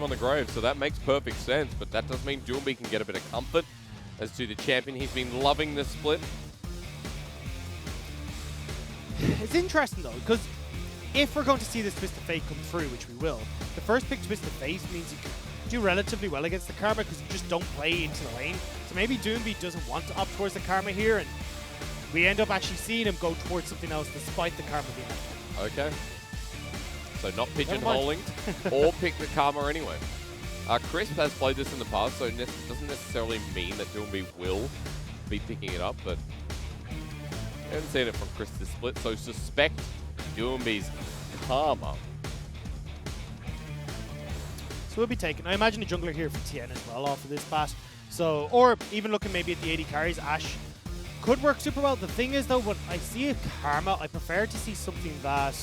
on the grave, so that makes perfect sense. But that does mean Doomby can get a bit of comfort as to the champion. He's been loving this split. It's interesting though, because if we're going to see this Twist of Fate come through, which we will, the first pick Twist of Fate means you can do relatively well against the Karma because you just don't play into the lane. So maybe Doomby doesn't want to opt towards the Karma here, and we end up actually seeing him go towards something else despite the Karma being out. Okay. So not pigeonholing or pick the Karma anyway. Crisp has played this in the past, so it doesn't necessarily mean that Doomby will be picking it up, but I haven't seen it from Crisp this split, so suspect Doomby's Karma. So we'll be taking, I imagine a jungler here for TN as well off of this bat. So, or even looking maybe at the AD carries, Ashe could work super well. The thing is though, when I see a Karma, I prefer to see something that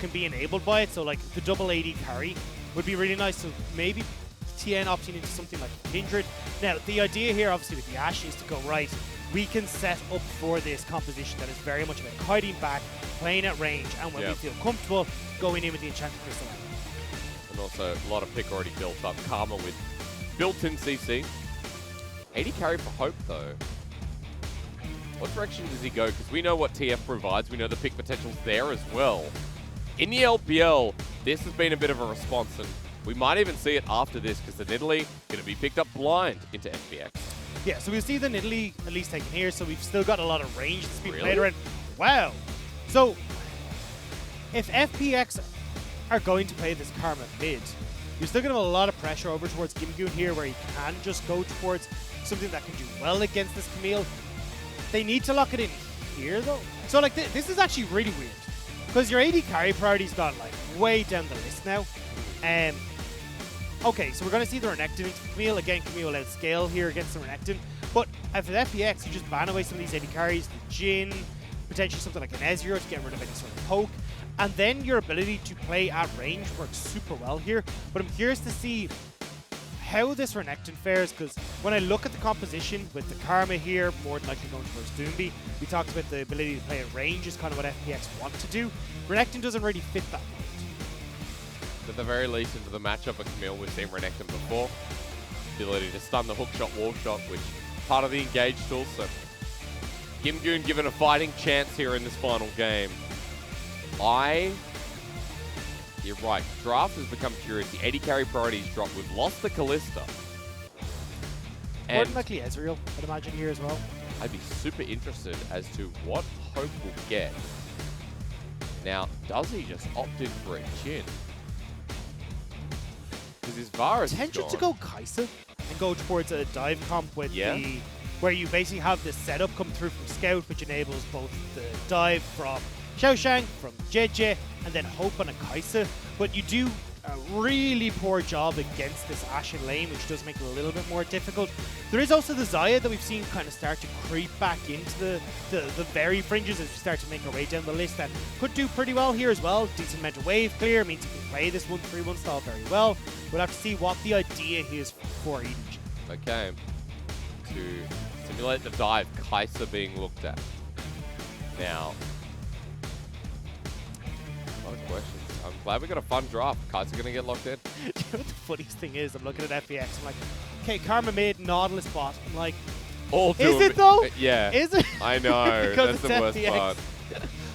can be enabled by it. So like the double AD carry would be really nice. So maybe TN opting into something like Kindred. Now, the idea here obviously with the Ashe is to go, right, we can set up for this composition that is very much about kiting back, playing at range, and when we feel comfortable, going in with the Enchanted Crystal. And also a lot of pick already built up. Karma with built-in CC. 80 carry for Hope though. What direction does he go? Because we know what TF provides. We know the pick potential's there as well. In the LPL, this has been a bit of a response, and we might even see it after this because the Nidalee going to be picked up blind into FPX. Yeah, so we'll see the Nidalee at least taken here, so we've still got a lot of range that's being played around. Wow. So, if FPX are going to play this Karma mid, you're still going to have a lot of pressure over towards Gimgoon here where he can just go towards something that can do well against this Camille. They need to lock it in here though. So like this is actually really weird because your AD carry priority's gone like way down the list now. Okay, so we're going to see the Renekton into Camille. Again, Camille will outscale here against the Renekton. But if with FPX, you just ban away some of these AD carries, the Jhin, potentially something like an Ezreal to get rid of any sort of poke. And then your ability to play at range works super well here. But I'm curious to see how this Renekton fares, because when I look at the composition with the Karma here, more than likely going towards Doomby, we talked about the ability to play at range is kind of what FPX want to do. Renekton doesn't really fit that mold. At the very least, into the matchup of Camille, we've seen Renekton before. The ability to stun the hookshot, wall shot, which is part of the engage tool. So Gimgoon given a fighting chance here in this final game. You're right, draft has become curious. The 80 carry priorities dropped. We've lost the Kalista. More than likely Ezreal, I'd imagine here as well. I'd be super interested as to what Hope will get. Now, does he just opt in for a Jhin? Because his Varus is Potential gone. to go Kai'Sa and go towards a dive comp with the where you basically have this setup come through from Scout, which enables both the dive from Xiaoshang, from JJ, and then Hope on a Kai'Sa. But you do a really poor job against this Ashe lane, which does make it a little bit more difficult. There is also the Xayah that we've seen kind of start to creep back into the very fringes as we start to make our way down the list, and could do pretty well here as well. Decent amount of wave clear means you can play this 1-3-1 style very well. We'll have to see what the idea is for EDG. Okay. To simulate the dive, Kai'Sa being looked at. Now, a lot of questions. I'm glad we got a fun draft. Kai'Sa going to get locked in. You know what the funniest thing is? I'm looking at FPX. I'm like, okay, Karma made Nautilus bot. I'm like, is it though? Yeah. Is it? I know. That's the worst FPX. part.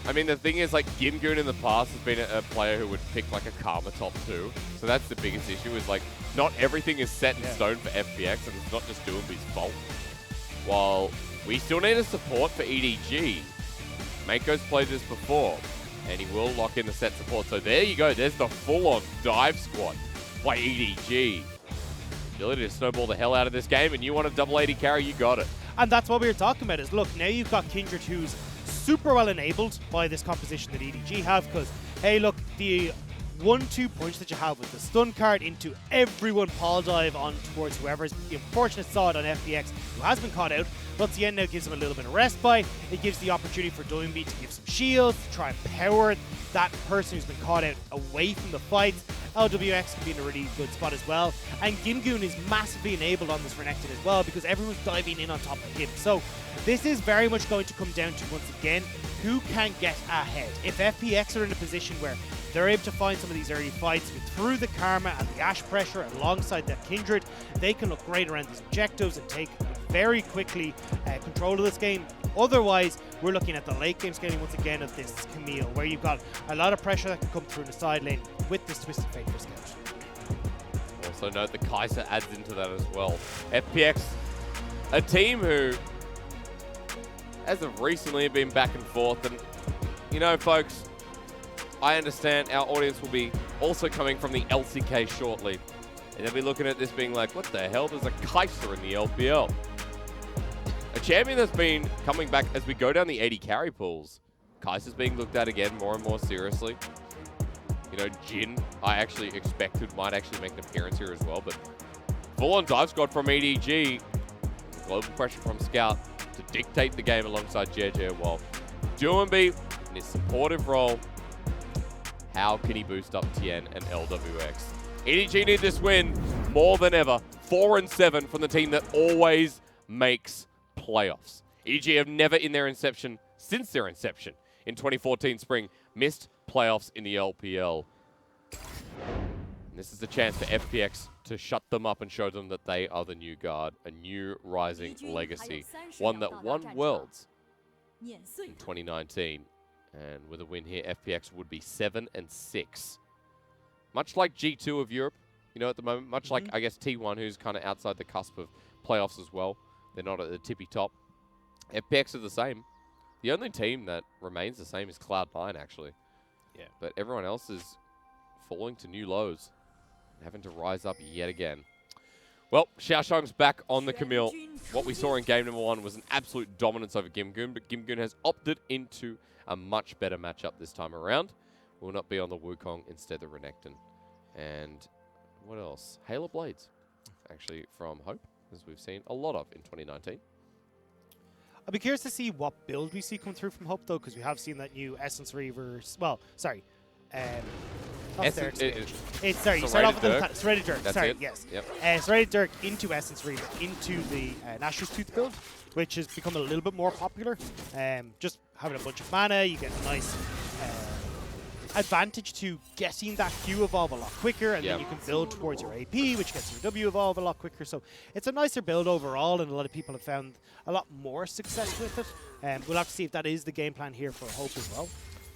I mean, the thing is, like, Gimgoon in the past has been a player who would pick, like, a Karma top 2. So that's the biggest issue, is, like, not everything is set in stone for FPX, and it's not just Doomby's fault. While we still need a support for EDG. Mako's played this before, and he will lock in the set support. So there you go. There's the full-on dive squad by EDG. Ability to snowball the hell out of this game, and you want a double 80 carry, you got it. And that's what we were talking about is, look, now you've got Kindred who's super well enabled by this composition that EDG have, because, hey, look, the 1-2 punch that you have with the stun card into everyone Paul dive on towards whoever's the unfortunate saw it on FPX who has been caught out. Once the end now gives him a little bit of respite. It gives the opportunity for Doomby to give some shields, to try and power that person who's been caught out away from the fights. LWX can be in a really good spot as well. And Gimgoon is massively enabled on this Renekton as well because everyone's diving in on top of him. So this is very much going to come down to, once again, who can get ahead. If FPX are in a position where they're able to find some of these early fights through the Karma and the Ash pressure alongside that Kindred. They can look great around these objectives and take very quickly control of this game. Otherwise, we're looking at the late game scaling once again of this Camille, where you've got a lot of pressure that can come through the side lane with this Twisted Fate for Scout. Also note the Kaiser adds into that as well. FPX, a team who, as of recently, have been back and forth. And, you know, folks, I understand our audience will be also coming from the LCK shortly. And they'll be looking at this being like, what the hell? There's a Kaiser in the LPL. A champion that's been coming back as we go down the 80 carry pools. Kaiser's being looked at again more and more seriously. You know, Jin, I actually expected might actually make an appearance here as well, but full-on dive squad from EDG. Global pressure from Scout to dictate the game alongside JJ while Doomby in his supportive role. How can he boost up Tien and LWX? EDG need this win more than ever. 4-7 from the team that always makes playoffs. EDG have never since their inception in 2014 spring, missed playoffs in the LPL. And this is the chance for FPX to shut them up and show them that they are the new guard, a new rising legacy, one that won Worlds in 2019. And with a win here, FPX would be 7-6. Much like G2 of Europe, you know, at the moment, much like, I guess, T1, who's kind of outside the cusp of playoffs as well. They're not at the tippy top. FPX are the same. The only team that remains the same is Cloud9, actually. Yeah. But everyone else is falling to new lows, having to rise up yet again. Well, Xiaoshang's back on the Camille. What we saw in game number 1 was an absolute dominance over Gimgoon, but Gimgoon has opted into a much better matchup this time around. Will not be on the Wukong, instead the Renekton. And what else? Halo Blades, actually, from Hope, as we've seen a lot of in 2019. I'll be curious to see what build we see come through from Hope, though, because we have seen that new Essence Reavers. Well, sorry. It's sorry, you start off with the Serrated Dirk. That's sorry, it. yes. Yep. Serrated Dirk into Essence Reaver, into the Nashor's Tooth build, which has become a little bit more popular. Just having a bunch of mana, you get a nice advantage to getting that Q evolve a lot quicker, and then you can build towards your AP, which gets your W evolve a lot quicker. So it's a nicer build overall, and a lot of people have found a lot more success with it. We'll have to see if that is the game plan here for Hope as well.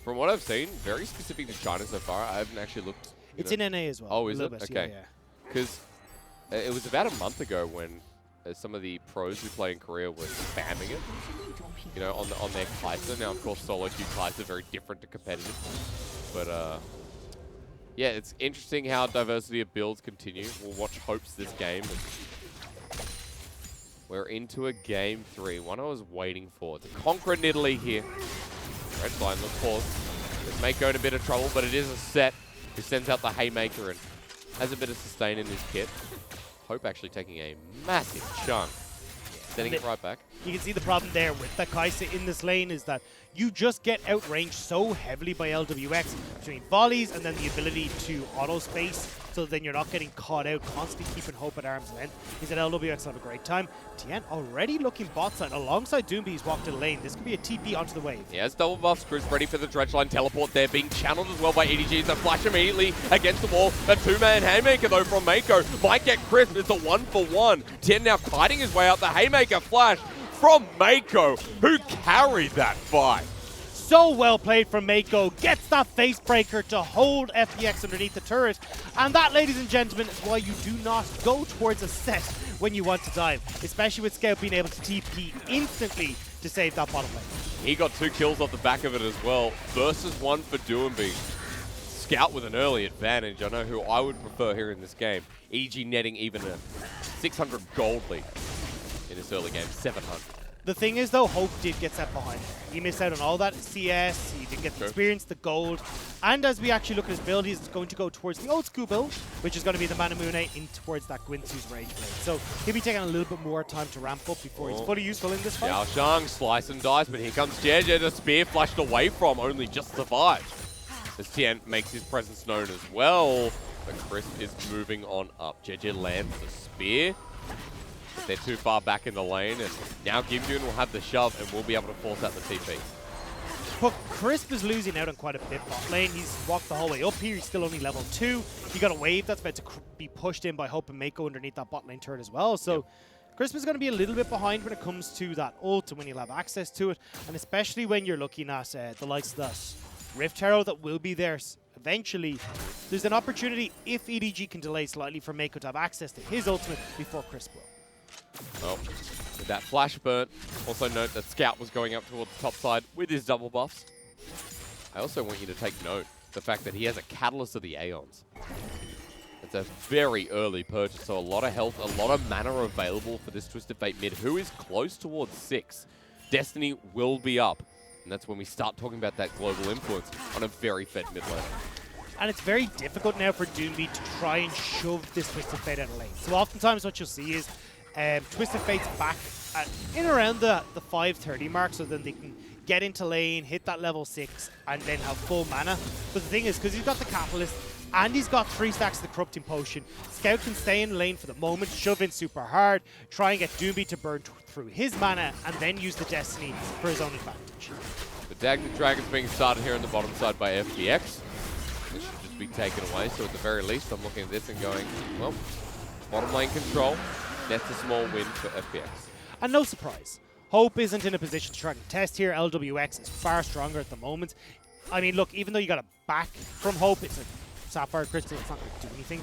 From what I've seen, very specific to China so far. I haven't actually looked. It's in NA as well. Oh, is it? Bit, okay. Because it was about a month ago when some of the pros who play in Korea were spamming it, you know, on their Kaiser. Now, of course, solo queue Kaiser are very different to competitive. But, yeah, it's interesting how diversity of builds continue. We'll watch Hopes this game. We're into a game 3. One I was waiting for. To conquer Nidalee here. Red line, look pause. This may go in a bit of trouble, but it is a set who sends out the Haymaker and has a bit of sustain in his kit. Hope actually taking a massive chunk. Sending it right back. You can see the problem there with the Kai'Sa in this lane is that you just get outranged so heavily by LWX between volleys and then the ability to auto-space, so then you're not getting caught out, constantly keeping Hope at arm's length. He's at LWX have a great time. Tien already looking bot side alongside Doomby. He's walked in the lane. This could be a TP onto the wave. Yeah, it's double buffs. Cruz ready for the dredge line teleport there, being channeled as well by EDG. The flash immediately against the wall. A two-man Haymaker though from Mako might get crisp. It's a 1-for-1. Tien now fighting his way out. The Haymaker flash from Mako, who carried that fight. So well played from Mako, gets that face breaker to hold FPX underneath the turret. And that, ladies and gentlemen, is why you do not go towards a set when you want to dive, especially with Scout being able to TP instantly to save that bottom lane. He got 2 kills off the back of it as well, versus 1 for Doomby. Scout with an early advantage. I know who I would prefer here in this game. EG netting even a 600 gold lead in this early game, 700. The thing is, though, Hope did get set behind. He missed out on all that CS, he didn't get the experience, the gold. And as we actually look at his build, he's going to go towards the old school build, which is going to be the Manamune in towards that Guinsoo's Rage Blade. So he'll be taking a little bit more time to ramp up before he's fully useful in this fight. Xiaoshang slice and dice, but here comes JJ, the spear flashed away from, only just survived. As Tien makes his presence known as well, but Crisp is moving on up. JJ lands the spear. They're too far back in the lane, and now Gimgoon will have the shove and will be able to force out the TP. But Crisp is losing out on quite a bit bot lane. He's walked the whole way up here. He's still only level 2. He got a wave that's about to be pushed in by Hope and Mako underneath that bot lane turret as well. So Crisp is going to be a little bit behind when it comes to that ult and when you'll have access to it. And especially when you're looking at the likes of that Rift Herald that will be there eventually. There's an opportunity if EDG can delay slightly for Mako to have access to his ultimate before Crisp will. Well, with that flash burn, also note that Scout was going up towards the top side with his double buffs. I also want you to take note the fact that he has a Catalyst of the Aeons. It's a very early purchase, so a lot of health, a lot of mana available for this Twisted Fate mid, who is close towards 6. Destiny will be up, and that's when we start talking about that global influence on a very fed mid lane. And it's very difficult now for Doomby to try and shove this Twisted Fate out of lane. So oftentimes what you'll see is Twisted Fate's back at in around the 530 mark, so then they can get into lane, hit that level 6, and then have full mana. But the thing is, because he's got the Catalyst, and he's got 3 stacks of the Corrupting Potion, Scout can stay in lane for the moment, shove in super hard, try and get Doomby to burn through his mana, and then use the Destiny for his own advantage. The Dagnant Dragon's being started here on the bottom side by FPX. This should just be taken away, so at the very least I'm looking at this and going, well, bottom lane control. That's a small win for FPX. And no surprise, Hope isn't in a position to try and test here. LWX is far stronger at the moment. I mean, look, even though you got a back from Hope, it's a Sapphire Crystal, it's not going to do anything.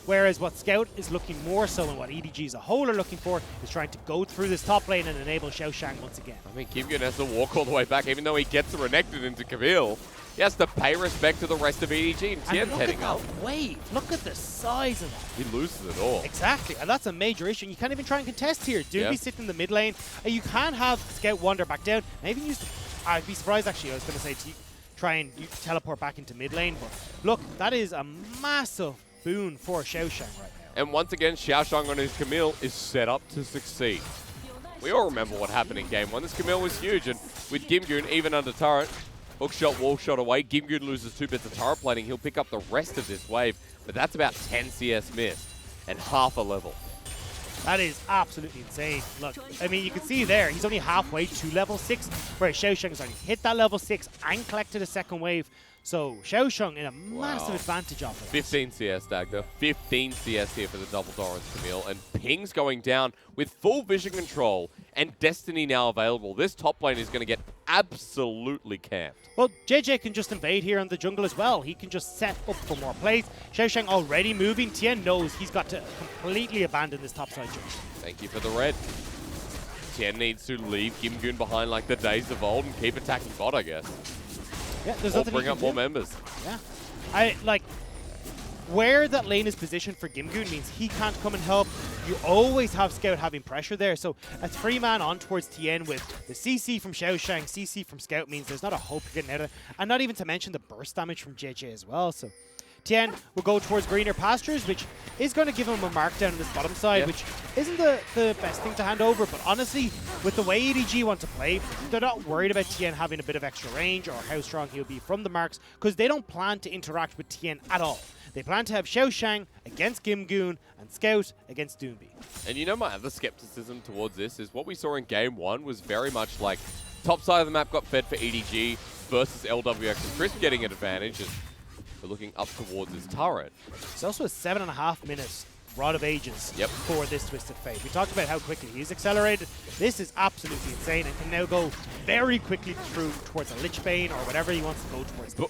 Whereas what Scout is looking more so and what EDG as a whole are looking for is trying to go through this top lane and enable Xiaoshang once again. I mean, Kim Gun has to walk all the way back, even though he gets renekted into Camille. He has to pay respect to the rest of EDG, and Tien's heading up. Look at that wave. Look at the size of that. He loses it all. Exactly, and that's a major issue. You can't even try and contest here. Doomby sitting in the mid lane. You can have Scout wander back down. And even use I'd be surprised, actually, I was going to say to you, try and teleport back into mid lane. But look, that is a massive boon for Xiaoshang right now. And once again, Xiaoshang on his Camille is set up to succeed. We all remember what happened in Game 1. This Camille was huge, and with Gimgoon even under turret, hook shot, wall shot away. Gimgoon loses 2 bits of turret plating. He'll pick up the rest of this wave, but that's about 10 CS missed and half a level. That is absolutely insane. Look, I mean, you can see there, he's only halfway to level 6, whereas Xiaoshang has already hit that level 6 and collected a second wave. So Xiaoshang in a massive advantage off of 15 CS, Dagda. 15 CS here for the double Doran's Camille. And Ping's going down with full vision control and Destiny now available. This top lane is going to get absolutely camped. Well, JJ can just invade here in the jungle as well. He can just set up for more plays. Xiaoshang already moving. Tien knows he's got to completely abandon this topside jungle. Thank you for the red. Tien needs to leave Gimgoon behind like the days of old and keep attacking bot, I guess. Yeah, there's or nothing bring up more members. Yeah. I like where that lane is positioned for Gimgoon means he can't come and help. You always have Scout having pressure there. So a 3-man on towards Tien with the CC from Xiaoshang, CC from Scout means there's not a hope of getting out of it. And not even to mention the burst damage from JJ as well. So Tien will go towards greener pastures, which is going to give him a markdown on this bottom side, which isn't the best thing to hand over. But honestly, with the way EDG want to play, they're not worried about Tien having a bit of extra range or how strong he'll be from the marks, because they don't plan to interact with Tien at all. They plan to have Xiaoshang against Gimgoon and Scout against Doomby. And you know, my other skepticism towards this is what we saw in Game 1 was very much like top side of the map got fed for EDG versus LWX and Crisp getting an advantage. And we're looking up towards his turret. It's also a 7.5 minutes Rod of Ages for this Twisted Fate. We talked about how quickly he's accelerated. This is absolutely insane and can now go very quickly through towards a Lich Bane or whatever he wants to go towards. But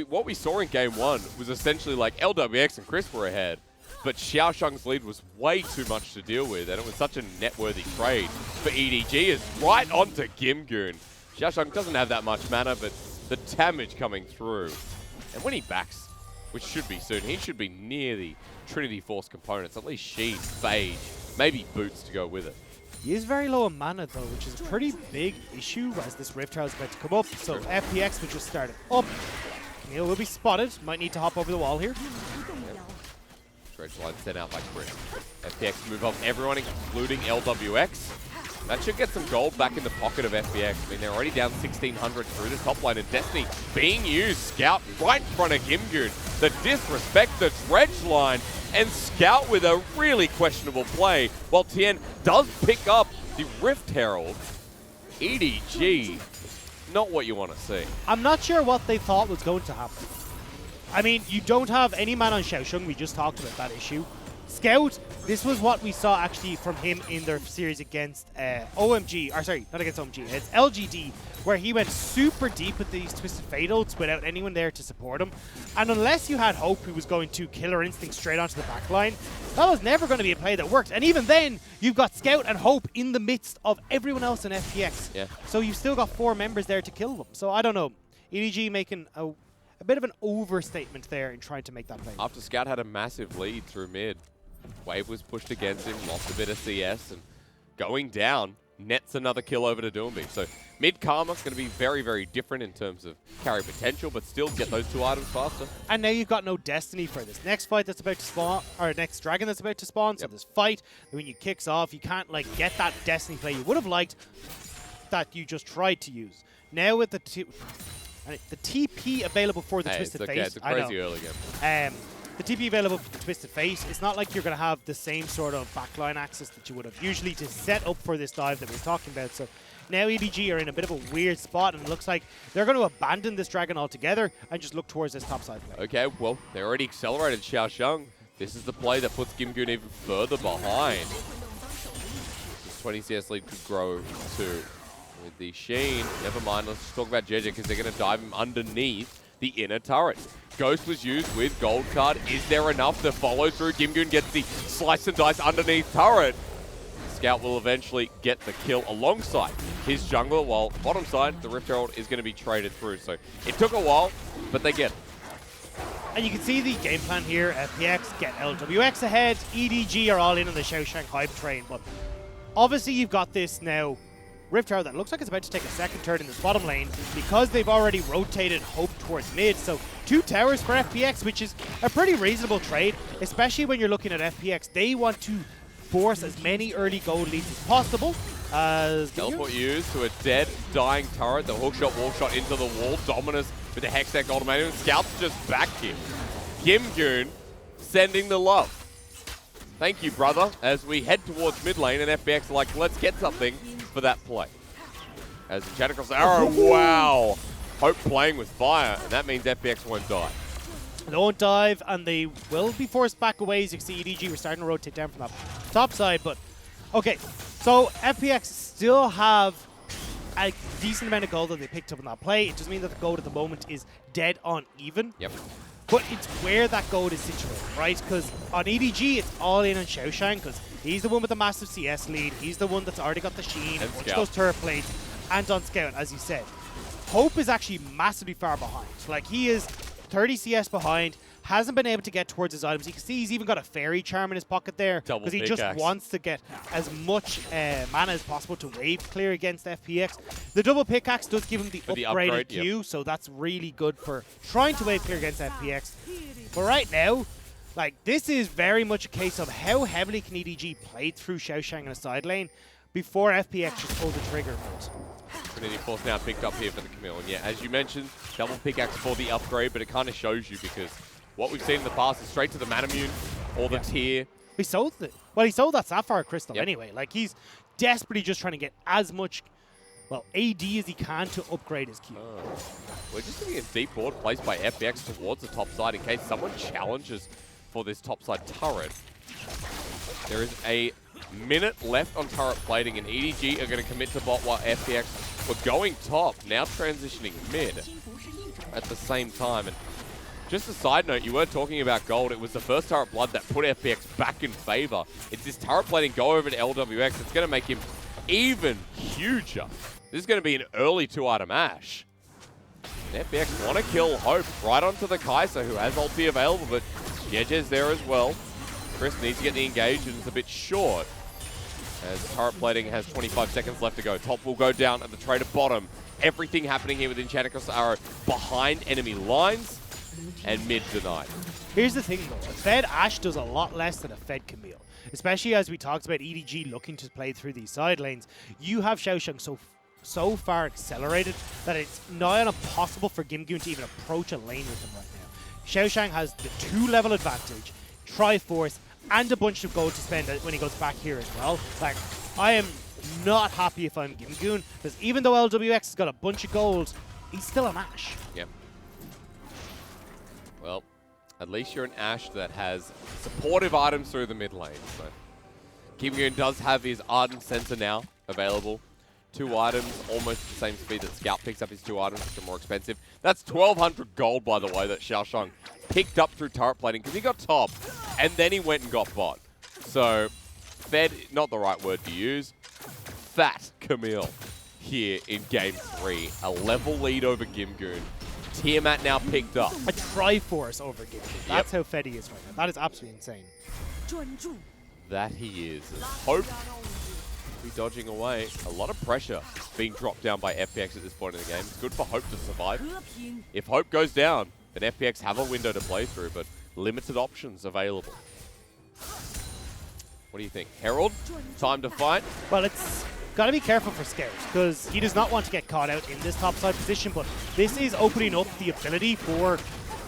what we saw in Game 1 was essentially like LWX and Chris were ahead, but Xiaoshang's lead was way too much to deal with, and it was such a net-worthy trade for EDG. Is right onto Gimgoon. Xiaoshang doesn't have that much mana, but the damage coming through. And when he backs, which should be soon, he should be near the Trinity Force components, at least Sheen, Phage, maybe Boots to go with it. He is very low on mana though, which is a pretty big issue as this Rift Herald is about to come up. So FPX will just start it up. Camille will be spotted, might need to hop over the wall here. Dredge line sent out by Chris. FPX move off everyone, including LWX. That should get some gold back in the pocket of FPX. I mean, they're already down 1,600 through the top line, and Destiny being used. Scout right in front of Gimgoon. The disrespect, the dredge line, and Scout with a really questionable play, while Tien does pick up the Rift Herald. EDG not what you want to see. I'm not sure what they thought was going to happen. I mean, you don't have any man on Xiaosheng. We just talked about that issue. Scout, this was what we saw actually from him in their series against OMG, or sorry, not against OMG, it's LGD, where he went super deep with these Twisted Fatals without anyone there to support him. And unless you had hope he was going to Killer Instinct straight onto the back line, that was never going to be a play that worked. And even then, you've got Scout and Hope in the midst of everyone else in FPX. Yeah. So you've still got 4 members there to kill them. So I don't know. EDG making a bit of an overstatement there in trying to make that play. After Scout had a massive lead through mid, Wave was pushed against him, lost a bit of CS, and going down, nets another kill over to Doomby. So mid Karma's going to be very, very different in terms of carry potential, but still get those 2 items faster. And now you've got no Destiny for this next fight that's about to spawn, or next Dragon that's about to spawn. So this fight, when you kicks off, you can't like get that Destiny play you would have liked that you just tried to use. Now with the TP available for the Twisted Face. It's a crazy early game. The TP available for the Twisted Face, it's not like you're going to have the same sort of backline access that you would have usually to set up for this dive that we're talking about. So now EDG are in a bit of a weird spot, and it looks like they're going to abandon this Dragon altogether and just look towards this topside play. Okay, well, they already accelerated Xiaosheng. This is the play that puts Gimgoon even further behind. This 20 CS lead could grow too. With the Sheen, never mind, let's talk about JJ because they're going to dive him underneath the inner turret. Ghost was used with Gold Card. Is there enough to follow through? Gimgoon gets the slice and dice underneath turret. Scout will eventually get the kill alongside his jungler, while bottom side, the Rift Herald is going to be traded through. So it took a while, but they get it. And you can see the game plan here. FPX get LWX ahead. EDG are all in on the Xiaosheng hype train. But obviously you've got this now Rift Tower that looks like it's about to take a second turn in this bottom lane because they've already rotated Hope towards mid. So 2 towers for FPX, which is a pretty reasonable trade, especially when you're looking at FPX. They want to force as many early gold leads as possible. Teleport used to a dead, dying turret. The hookshot, wall shot into the wall. Dominus with the Hextech ultimatum. Scout's just backed him. Gimgoon sending the love. Thank you, brother, as we head towards mid lane, and FPX are like, let's get something for that play. As the chat across the arrow, wow! Hope playing with fire, and that means FPX won't die. They won't dive, and they will be forced back away. As you can see, EDG were starting to rotate down from that top side, but okay. So FPX still have a decent amount of gold that they picked up in that play. It just means that the gold at the moment is dead on even. Yep. But it's where that gold is situated, right? Because on EDG, it's all in on Xiaosheng, because he's the one with the massive CS lead. He's the one that's already got the Sheen, a bunch of those turret plates, and on Scout, as you said. Hope is actually massively far behind. Like, he is 30 CS behind, hasn't been able to get towards his items. You can see he's even got a fairy charm in his pocket there because he just wants to get as much mana as possible to wave clear against FPX. The double pickaxe does give him the upgraded Q, so that's really good for trying to wave clear against FPX. But right now, like, this is very much a case of how heavily can EDG play through Xiaosheng in a side lane before FPX just pull the trigger. Trinity Force now picked up here for the Camille. And yeah, as you mentioned, double pickaxe for the upgrade, but it kind of shows you because what we've seen in the past is straight to the Manamune or the tier. He sold it. Well, he sold that Sapphire Crystal anyway. Like, he's desperately just trying to get as much, well, AD as he can to upgrade his Q. We're just looking at deep board placed by FPX towards the top side in case someone challenges for this top side turret. There is a minute left on turret plating, and EDG are going to commit to bot while FPX were going top, now transitioning mid at the same time. And just a side note, you were talking about gold. It was the first turret blood that put FPX back in favor. It's this turret plating go over to LWX. It's going to make him even huger. This is going to be an early 2-item Ash. And FPX want to kill Hope right onto the Kai'Sa, who has ulti available, but JJ's there as well. Chris needs to get the engage, and it's a bit short. As turret plating has 25 seconds left to go. Top will go down at the trader bottom. Everything happening here with Enchanted Arrow behind enemy lines, and mid denied. Here's the thing though, a Fed Ashe does a lot less than a Fed Camille. Especially as we talked about EDG looking to play through these side lanes. You have Xiaosheng so far accelerated that it's nigh on impossible for Gimgoon to even approach a lane with him right now. Xiaosheng has the 2-level advantage, Triforce, and a bunch of gold to spend when he goes back here as well. Like, I am not happy if I'm Gimgoon, because even though LWX has got a bunch of gold, he's still an Ashe. Yep. Well, at least you're an Ashe that has supportive items through the mid lane. So Gimgoon does have his Ardent Sensor now available. 2 items, almost the same speed that Scout picks up his 2 items, which are more expensive. That's 1,200 gold, by the way, that Xiaoshang picked up through turret plating because he got top, and then he went and got bot. So, fed, not the right word to use, fat Camille here in Game 3. A level lead over Gimgoon. Tiamat now picked up. A Triforce over Gimgoon. That's how fed he is right now. That is absolutely insane. That he is. Hope be dodging away. A lot of pressure being dropped down by FPX at this point in the game. It's good for Hope to survive. If Hope goes down, then FPX have a window to play through, but limited options available. What do you think? Herald, time to fight? Well, it's got to be careful for Scout, because he does not want to get caught out in this topside position, but this is opening up the ability for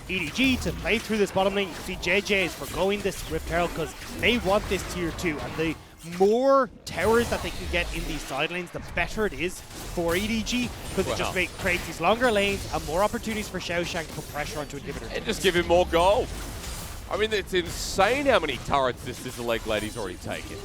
EDG to play through this bottom lane. You see JJ is forgoing this Rift Herald because they want this tier 2, and the more towers that they can get in these side lanes, the better it is for EDG, because it just creates these longer lanes and more opportunities for Xiaoshang to put pressure onto inhibitor. And just give him more gold. I mean, it's insane how many turrets this Sizzle Leg lady's already taken.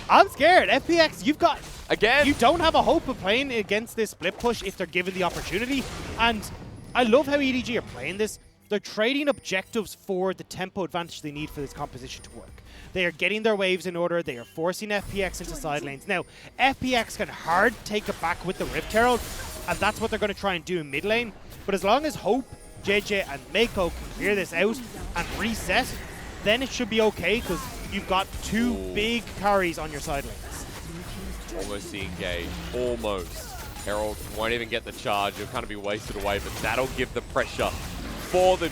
I'm scared. FPX, you've got... Again? You don't have a hope of playing against this split push if they're given the opportunity. And I love how EDG are playing this. They're trading objectives for the tempo advantage they need for this composition to work. They are getting their waves in order. They are forcing FPX into side lanes. Now, FPX can hard take it back with the Rift Herald, and that's what they're going to try and do in mid lane. But as long as Hope, JJ, and Mako can clear this out and reset, then it should be okay, because you've got 2 big carries on your side lanes. Almost the engage. Almost. Herald won't even get the charge. It'll kind of be wasted away, but that'll give the pressure for the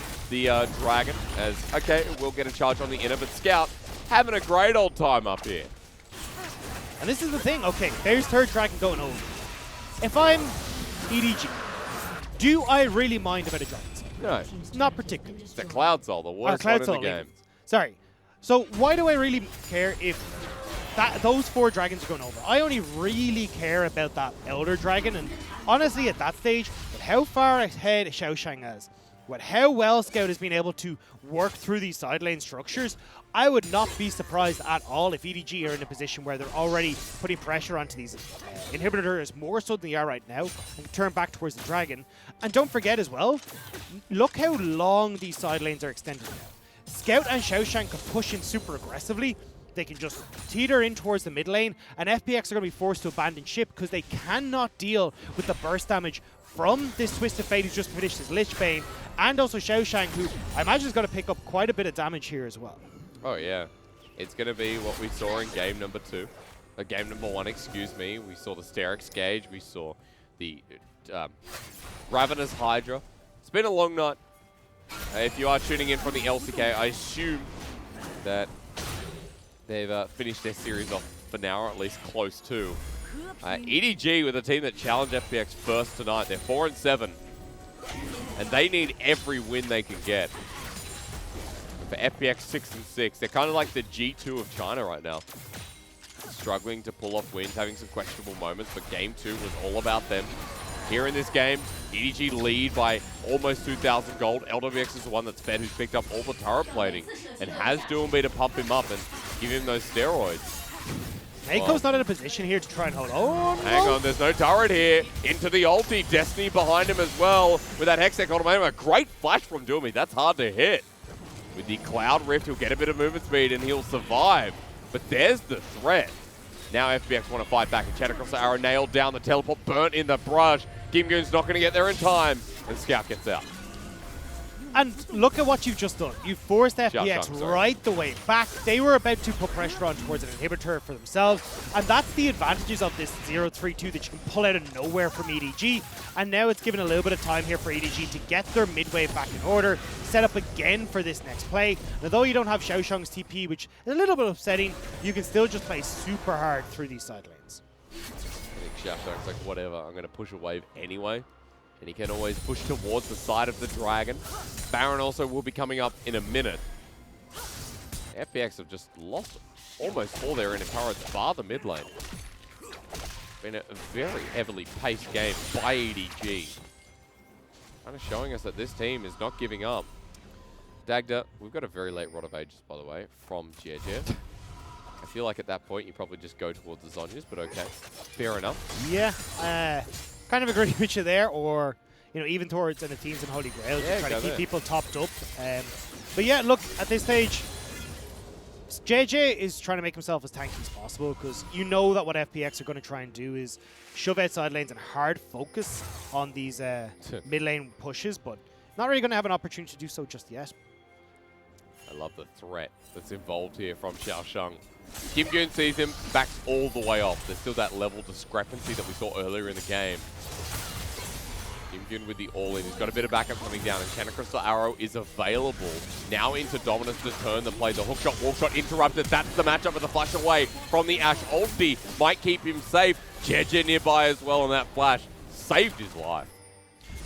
Dragon. As, okay, we'll get a charge on the inner, but Scout having a great old time up here. And this is the thing. Okay, there's 3rd Dragon going over. If I'm EDG, do I really mind about a Dragon? No. Not particularly. It's the Cloud Soul, the worst one in the game. Sorry. So why do I really care if those 4 dragons are going over? I only really care about that Elder Dragon, and honestly at that stage, with how far ahead Xiaoshang is, with how well Scout has been able to work through these side lane structures, I would not be surprised at all if EDG are in a position where they're already putting pressure onto these inhibitors more so than they are right now, and turn back towards the Dragon. And don't forget as well, look how long these side lanes are extended now. Scout and Xiaoshang can push in super aggressively. They can just teeter in towards the mid lane, and FPX are going to be forced to abandon ship because they cannot deal with the burst damage from this Twisted Fate who's just finished his Lich Bane, and also Xiaoshang, who I imagine is going to pick up quite a bit of damage here as well. Oh yeah, it's going to be what we saw in game number 2. Game number 1, excuse me. We saw the Sterix Gauge, we saw the Ravenous Hydra. It's been a long night. If you are tuning in from the LCK, I assume that they've finished their series off for now, or at least close to. EDG with a team that challenged FPX first tonight. They're 4-7, and they need every win they can get. For FPX 6-6, they're kind of like the G2 of China right now. Struggling to pull off wins, having some questionable moments, but game 2 was all about them. Here in this game, EDG lead by almost 2,000 gold. LWX is the one that's fed, who's picked up all the turret plating and has Doomby to pump him up and give him those steroids. Mako's not in a position here to try and hold on. Hang on, there's no turret here. Into the ulti. Destiny behind him as well. With that Hextech ultimatum, a great flash from Doomby. That's hard to hit. With the Cloud Rift, he'll get a bit of movement speed and he'll survive. But there's the threat. Now FPX want to fight back. And Chat across the arrow, nailed down the teleport, burnt in the brush. Gimgoon's not going to get there in time. And Scout gets out. And look at what you've just done. You forced FPX right the way back. They were about to put pressure on towards an inhibitor for themselves. And that's the advantages of this 0-3-2 that you can pull out of nowhere from EDG. And now it's given a little bit of time here for EDG to get their mid wave back in order, set up again for this next play. And although you don't have Xiaoshang's TP, which is a little bit upsetting, you can still just play super hard through these side lanes. I think Xiaoshang's like, whatever, I'm going to push a wave anyway. And he can always push towards the side of the Dragon. Baron also will be coming up in a minute. FPX have just lost almost all their inner turrets, bar the mid lane. Been a very heavily paced game by EDG. Kind of showing us that this team is not giving up. Dagda, we've got a very late Rod of Ages, by the way, from JJ. I feel like at that point you probably just go towards the Zonyas, but okay. Fair enough. Yeah, kind of agree with you there, or even towards the teams in Holy Grail, just trying to keep people topped up. But yeah, look, at this stage, JJ is trying to make himself as tanky as possible, because you know that what FPX are going to try and do is shove outside lanes and hard focus on these mid lane pushes, but not really going to have an opportunity to do so just yet. I love the threat that's involved here from Xiaoshang. Gimgoon sees him, backs all the way off. There's still that level discrepancy that we saw earlier in the game. Gimgoon with the all-in. He's got a bit of backup coming down, and Chana Crystal Arrow is available. Now into Dominus to turn the play. The hook shot, wall shot interrupted. That's the matchup with the flash away from the Ashe. Ulti might keep him safe. Jeje nearby as well on that flash. Saved his life.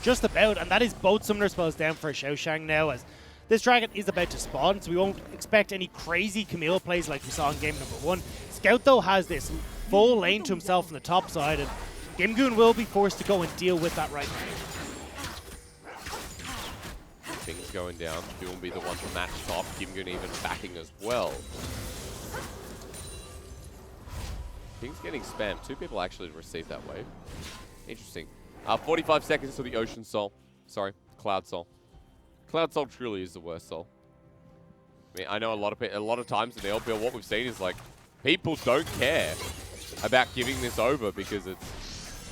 Just about, and that is both summoner spells down for Xiaoshang now, as this dragon is about to spawn, so we won't expect any crazy Camille plays like we saw in game number 1. Scout, though, has this full lane to himself on the top side, and Gimgoon will be forced to go and deal with that right now. Things going down. He will be the one to match top. Gimgoon even backing as well. King's getting spammed. 2 people actually received that wave. Interesting. 45 seconds to the Ocean Soul. Sorry, Cloud Soul. Cloud Soul truly is the worst soul. I mean, I know a lot of times in the LPL, what we've seen is like people don't care about giving this over because it's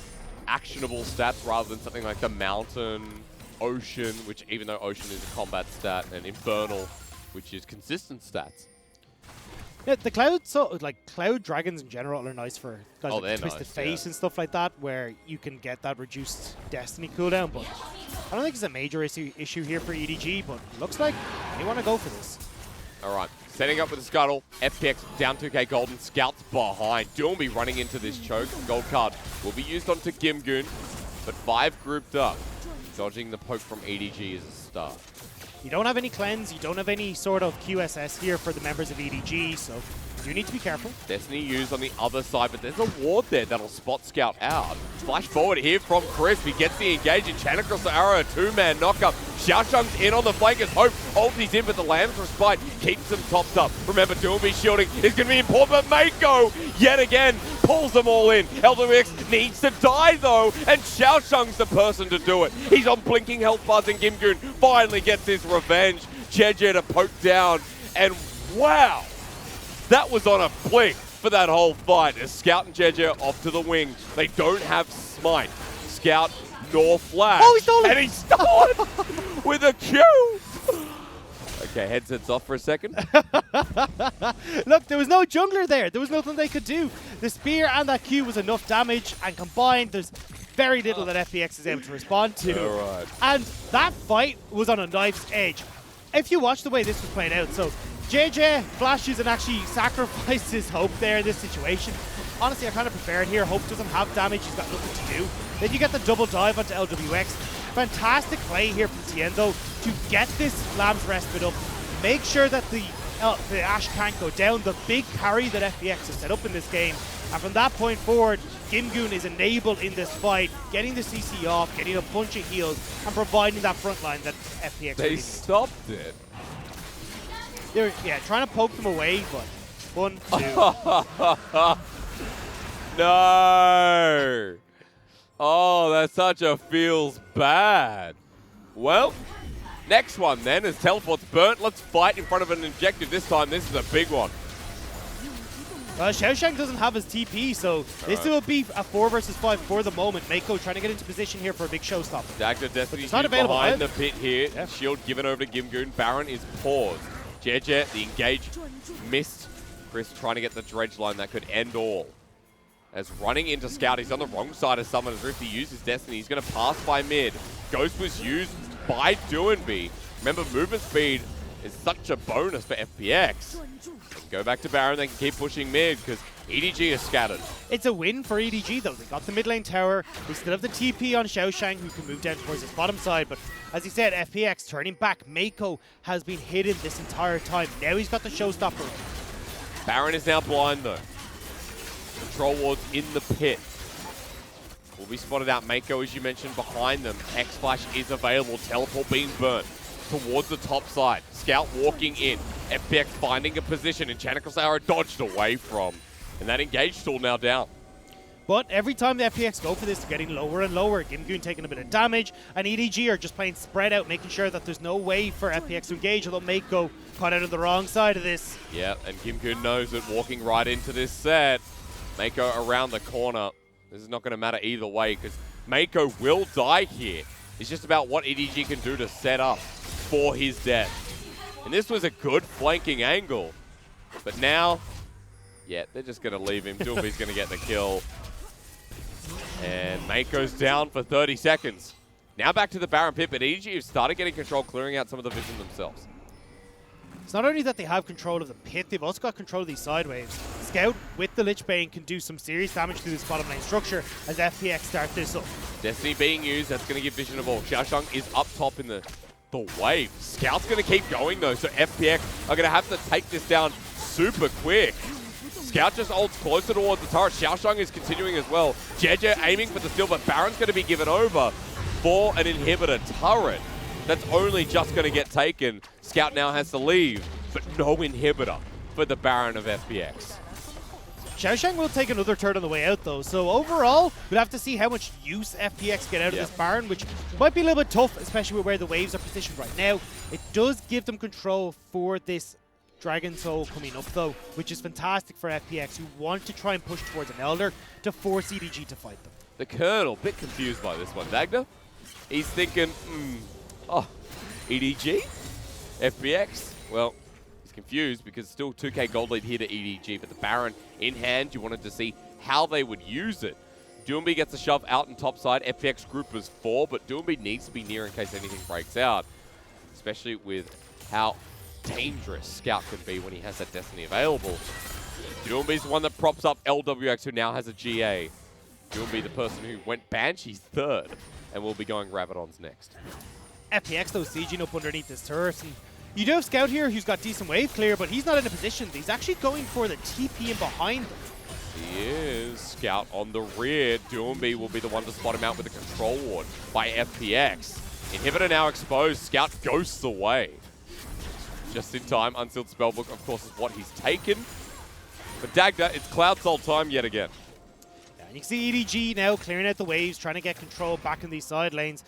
actionable stats rather than something like the Mountain, Ocean, which even though Ocean is a combat stat, and Infernal, which is consistent stats. Yeah, the Cloud Dragons in general are nice for guys like Twisted Face and stuff like that, where you can get that reduced Destiny cooldown, but I don't think it's a major issue here for EDG, but it looks like they want to go for this. All right, setting up with the Scuttle. FPX down 2k golden. Scouts behind. Doomby running into this choke. Gold card will be used onto Gimgoon, but 5 grouped up. Dodging the poke from EDG is a start. You don't have any cleanse, you don't have any sort of QSS here for the members of EDG, so you need to be careful. Destiny used on the other side, but there's a ward there that'll spot Scout out. Flash forward here from Crisp. He gets the engage in Chana Crystal Arrow, a 2-man knockup. Xiaoshang's in on the flank as Hope. Ulti's in, but the Lamb's Respite keeps them topped up. Remember, Doomby shielding is going to be important, but Mako, yet again, pulls them all in. LPX needs to die, though, and Xiaoshang's the person to do it. He's on blinking health bars, and Gimgoon finally gets his revenge. Jeje to poke down, and wow, that was on a blink for that whole fight. As Scout and Jeje off to the wing. They don't have Smite. Scout nor Flash. Oh, he stole it! And he stole it with a Q! Okay, headsets off for a second. Look, there was no jungler there. There was nothing they could do. The spear and that Q was enough damage, and combined, there's very little that FPX is able to respond to. All right. And that fight was on a knife's edge. If you watch the way this was playing out, so JJ flashes and actually sacrifices Hope there in this situation. Honestly, I kind of prefer it here. Hope doesn't have damage. He's got nothing to do. Then you get the double dive onto LWX. Fantastic play here from Tien, though, to get this Lamb's Respite up. Make sure that the Ashe can't go down. The big carry that FPX has set up in this game. And from that point forward, Gimgoon is enabled in this fight, getting the CC off, getting a bunch of heals, and providing that front line that FPX They stopped it. They're, trying to poke them away, but 1, 2. No! Oh, that's such a feels bad. Well, next one then is Teleport's burnt. Let's fight in front of an objective this time. This is a big one. Xiaoshang doesn't have his TP, so this will be a 4 versus 5 for the moment. Mako trying to get into position here for a big showstopper. Dagda Destiny's not available behind the pit here. Yeah. Shield given over to Gimgoon. Baron is paused. Jeje, the engage missed. Chris trying to get the dredge line that could end all. As running into Scout, he's on the wrong side of Summoner's Rift. He used his Destiny. He's going to pass by mid. Ghost was used by Doomby. Remember, movement speed is such a bonus for FPX. They can go back to Baron, they can keep pushing mid because EDG is scattered. It's a win for EDG though. They got the mid lane tower. They still have the TP on Xiaoshang who can move down towards his bottom side. But as he said, FPX turning back. Mako has been hidden this entire time. Now he's got the showstopper. Baron is now blind though. Control wards in the pit. Will be spotted out. Mako, as you mentioned, behind them. X-Flash is available. Teleport being burnt towards the top side. Scout walking in. FPX finding a position. And Chanakosara dodged away from. And that engage tool now down. But every time the FPX go for this, they're getting lower and lower. Game3 taking a bit of damage. And EDG are just playing spread out, making sure that there's no way for FPX to engage. Although Mako caught out on the wrong side of this. Yeah, and Game3 knows that walking right into this set. Mako around the corner. This is not going to matter either way because Mako will die here. It's just about what EDG can do to set up for his death. And this was a good flanking angle. But now, yeah, they're just going to leave him. Doomby's going to get the kill. And Mako's down for 30 seconds. Now back to the Baron pit, but EDG have started getting control, clearing out some of the vision themselves. It's not only that they have control of the pit, they've also got control of these side waves. Scout with the Lich Bane can do some serious damage to this bottom lane structure as FPX start this up. Destiny being used, that's going to give vision of all. Xiaoshang is up top in the wave. Scout's going to keep going though, so FPX are going to have to take this down super quick. Scout just holds closer towards the turret. Xiaoshang is continuing as well. Jeje aiming for the steal, but Baron's going to be given over for an inhibitor turret. That's only just going to get taken. Scout now has to leave, but no inhibitor for the Baron of FPX. Xiaoshang will take another turn on the way out though, so overall, we'll have to see how much use FPX get out of this Baron, which might be a little bit tough, especially with where the waves are positioned right now. It does give them control for this Dragon Soul coming up though, which is fantastic for FPX, who want to try and push towards an Elder to force EDG to fight them. The Colonel, bit confused by this one. Dagda, he's thinking, oh, EDG? FPX? Well, he's confused because still 2k gold lead here to EDG, but the Baron in hand, you wanted to see how they would use it. Doomby gets a shove out in top side. FPX group is 4, but Doomby needs to be near in case anything breaks out, especially with how dangerous Scout can be when he has that Destiny available. Doomby's the one that props up LWX, who now has a GA. Doomby, the person who went Banshee's 3rd, and will be going Rabadon's next. FPX though sieging up underneath this turret, and you do have Scout here who's got decent wave clear, but he's not in a position. He's actually going for the TP in behind them. He is. Scout on the rear. Doomby will be the one to spot him out with a control ward by FPX. Inhibitor now exposed. Scout ghosts away. Just in time. Unsealed Spellbook, of course, is what he's taken. But Dagda, it's Cloud Soul time yet again. Yeah, and you can see EDG now clearing out the waves, trying to get control back in these side lanes.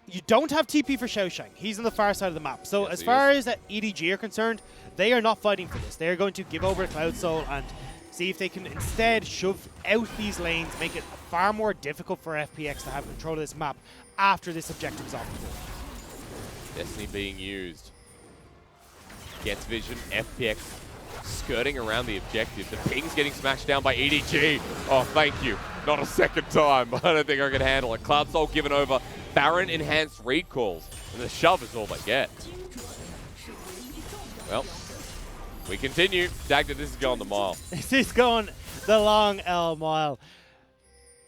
You don't have TP for Xiaoshang. He's on the far side of the map. So as far as EDG are concerned, they are not fighting for this. They are going to give over Cloud Soul and see if they can instead shove out these lanes, make it far more difficult for FPX to have control of this map after this objective is off the board. Destiny being used. Gets vision. FPX skirting around the objective. The ping's getting smashed down by EDG. Oh, thank you. Not a second time. I don't think I can handle it. Cloud Soul given over. Baron enhanced read calls. And the shove is all they get. Well, we continue. Dagda, this is going the mile. This is going the long L mile.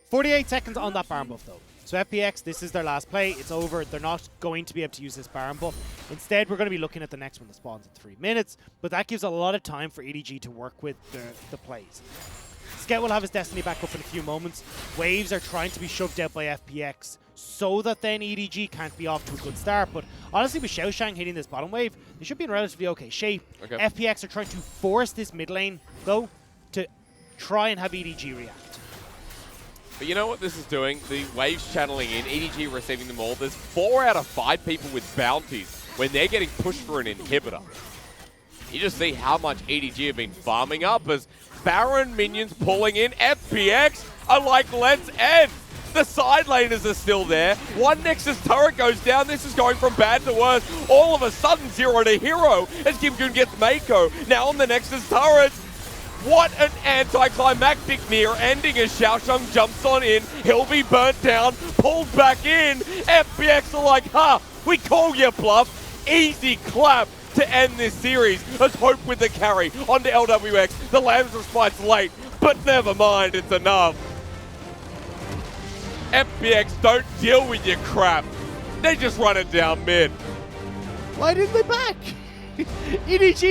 48 seconds on that Baron buff though. So FPX, this is their last play. It's over. They're not going to be able to use this Baron buff. Instead, we're going to be looking at the next one that spawns in 3 minutes. But that gives a lot of time for EDG to work with the plays. Scout will have his Destiny back up in a few moments. Waves are trying to be shoved out by FPX so that then EDG can't be off to a good start. But honestly, with Xiaoshang hitting this bottom wave, they should be in relatively okay shape. Okay. FPX are trying to force this mid lane, though, to try and have EDG react. But you know what this is doing? The waves channeling in, EDG receiving them all. There's 4 out of 5 people with bounties when they're getting pushed for an inhibitor. You just see how much EDG have been farming up as Baron minions pulling in. FPX are like, let's end. The side laners are still there. One Nexus turret goes down. This is going from bad to worse. All of a sudden, 0 to hero as Kim-Kun gets Mako. Now on the Nexus turret. What an anticlimactic near ending as Xiaoshang jumps on in. He'll be burnt down, pulled back in. FPX are like, we call you bluff. Easy clap. to end this series as Hope with the carry onto LWX. The Lambs respite's late, but never mind, it's enough. FPX don't deal with your crap. They just run it down mid. Why didn't they back? EDG